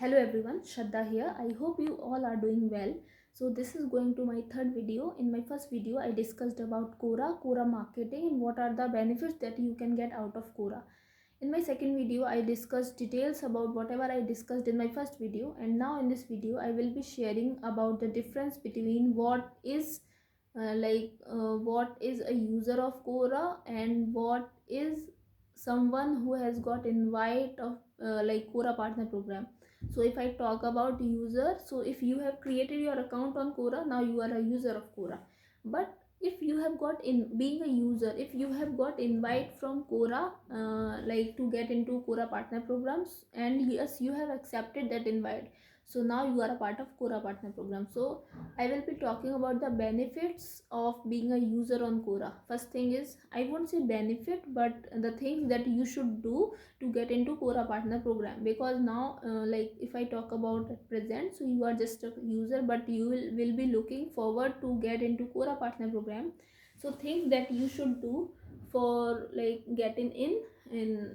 Hello everyone, Shraddha here. I hope you all are doing well. So this is going to my third video. In my first video, I discussed about Quora marketing and what are the benefits that you can get out of Quora. In my second video, I discussed details about whatever I discussed in my first video, and now in this video, I will be sharing about the difference between what is a user of Quora and what is someone who has got invite of Quora partner program. So if I talk about user, so if you have created your account on Quora, now you are a user of Quora. But if you have got in being a user, if you have got invite from Quora to get into Quora partner programs, and yes, you have accepted that invite, so now you are a part of Quora partner program. So I will be talking about the benefits of being a user on Quora. First thing is, I won't say benefit, but the things that you should do to get into Quora partner program. Because now if I talk about at present, so you are just a user, but you will be looking forward to get into Quora partner program. So things that you should do for getting in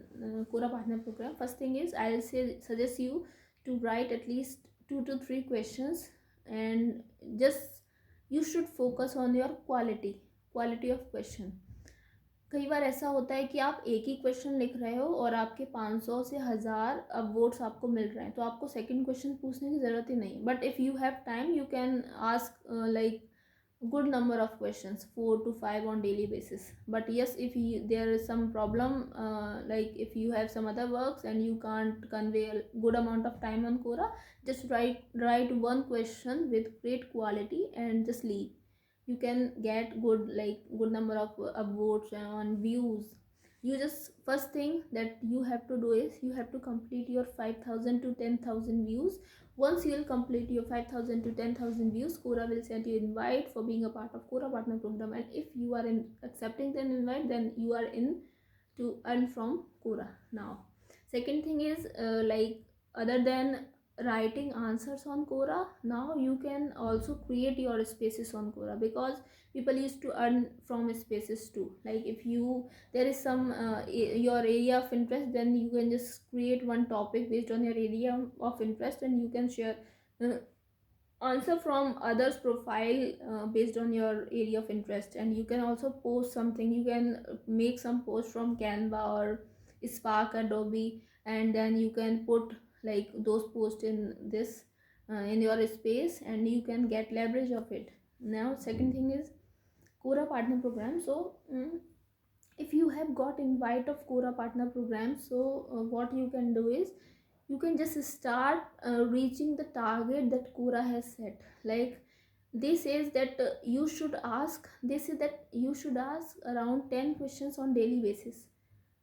Quora partner program. First thing is, I'll suggest you to write at least 2 to 3 questions, and just you should focus on your quality of question. कई बार ऐसा होता है कि आप एक ही question लिख रहे हो और आपके 500 से 1000 अब वोट्स आपको मिल रहे हैं, तो आपको सेकंड क्वेश्चन पूछने की ज़रूरत ही नहीं. But if you have time, you can ask good number of questions, 4 to 5 on daily basis. But yes, if there is some problem, if you have some other works and you can't convey a good amount of time on Quora, just write one question with great quality and just leave. You can get good number of votes on views. You just, first thing that you have to do is, you have to complete your 5000 to 10000 views. Once you will complete your 5000 to 10000 views, Quora will send you invite for being a part of Quora partner program. And if you are in accepting the invite, then you are in to earn from Quora. Now second thing is, other than writing answers on Quora, now you can also create your spaces on Quora, because people used to earn from spaces too. Like if you, there is some your area of interest, then you can just create one topic based on your area of interest, and you can share uh, answer from others profile based on your area of interest. And you can also post something, you can make some post from Canva or Spark, Adobe, and then you can put those posts in this in your space, and you can get leverage of it. Now second thing is Quora partner program. So if you have got invite of Quora partner program, so what you can do is, you can just start reaching the target that Quora has set. Like they says that you should ask, they say that you should ask around 10 questions on daily basis.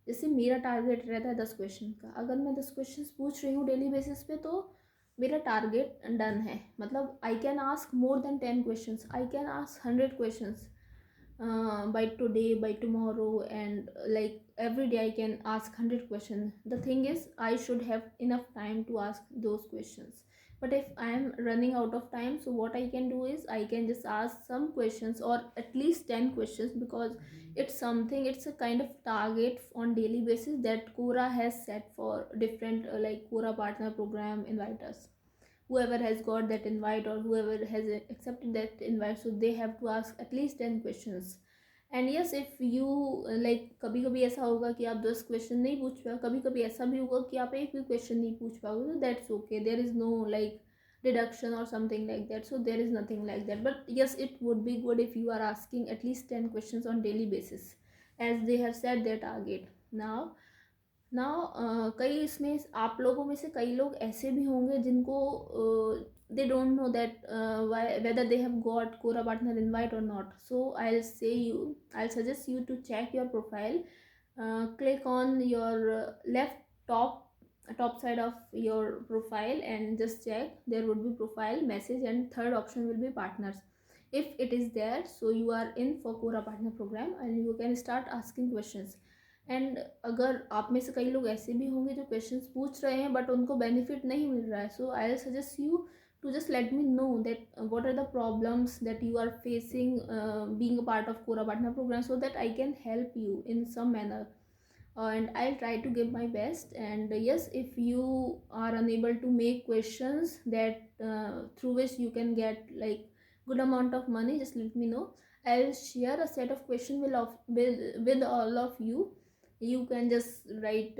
जैसे मेरा target रहता है 10 question का, अगर मैं 10 question पूछ रही हूँ डेली बेसिस पे, तो मेरा टारगेट डन है. मतलब I can ask more than 10 question, I can ask 100 question by today, by tomorrow, and every day I can ask 100 questions. The thing is, I should have enough time to ask those questions. But if I am running out of time, so what I can do is, I can just ask some questions, or at least 10 questions, because it's something, it's a kind of target on daily basis that Quora has set for different Quora partner program inviters. Whoever has got that invite, or whoever has accepted that invite, so they have to ask at least 10 questions. And yes, if you कभी कभी ऐसा होगा कि आप 10 question नहीं पूछ पाओ, कभी कभी ऐसा भी होगा कि आप एक भी क्वेश्चन नहीं पूछ पाओगे, तो that's okay. There is no deduction or something like that, so there is nothing like that. But yes, it would be good if you are asking at least 10 questions on daily basis, as they have set their target. Now कई इसमें आप लोगों में से कई लोग ऐसे भी होंगे जिनको they don't know that whether they have got Quora partner invite or not. So I'll suggest you to check your profile. Click on your left top side of your profile and just check. There would be profile, message, and third option will be partners. If it is there, so you are in for Quora partner program, and you can start asking questions. And अगर आप में से कई लोग ऐसे भी होंगे जो क्वेश्चंस पूछ रहे हैं बट उनको बेनिफिट नहीं मिल रहा है, so I will suggest you to just let me know that what are the problems that you are facing being a part of Quora partner program, so that I can help you in some manner. and I'll try to give my best. And yes, if you are unable to make questions that through which you can get like good amount of money, just let me know. I'll share a set of questions with all of you. You can just write,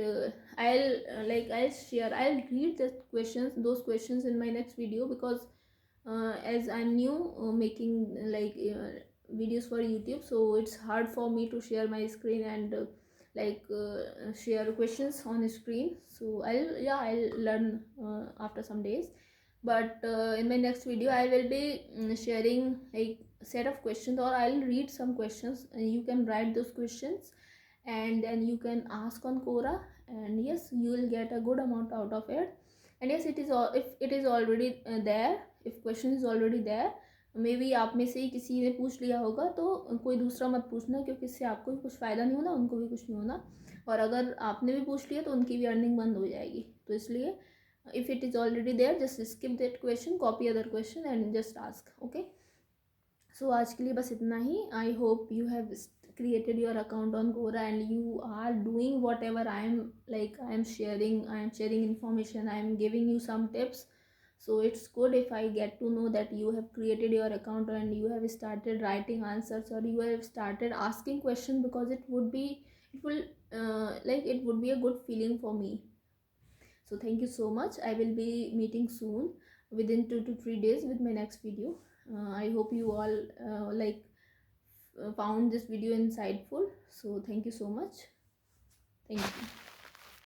I'll read those questions in my next video, because as I'm new making videos for YouTube, so it's hard for me to share my screen and share questions on the screen. So I'll learn after some days. But in my next video I will be sharing a set of questions, or I'll read some questions and you can write those questions, and then you can ask on Quora, and yes, you will get a good amount out of it. And yes, it is all, if it is already there, if question is already there, may be आप में से ही किसी ने पूछ लिया होगा, तो कोई दूसरा मत पूछना, क्योंकि इससे आपको भी कुछ फ़ायदा नहीं होना, उनको भी कुछ नहीं होना, और अगर आपने भी पूछ लिया तो उनकी भी अर्निंग बंद हो जाएगी. तो इसलिए if it is already there, just skip that question, copy other question and just ask. Okay, so आज के लिए बस इतना ही. I hope you have created your account on Quora and you are doing whatever I am sharing information, I am giving you some tips. So it's good if I get to know that you have created your account and you have started writing answers, or you have started asking questions, because it will it would be a good feeling for me. So thank you so much. I will be meeting soon within 2 to 3 days with my next video. I hope you all found this video insightful. So thank you so much. Thank you.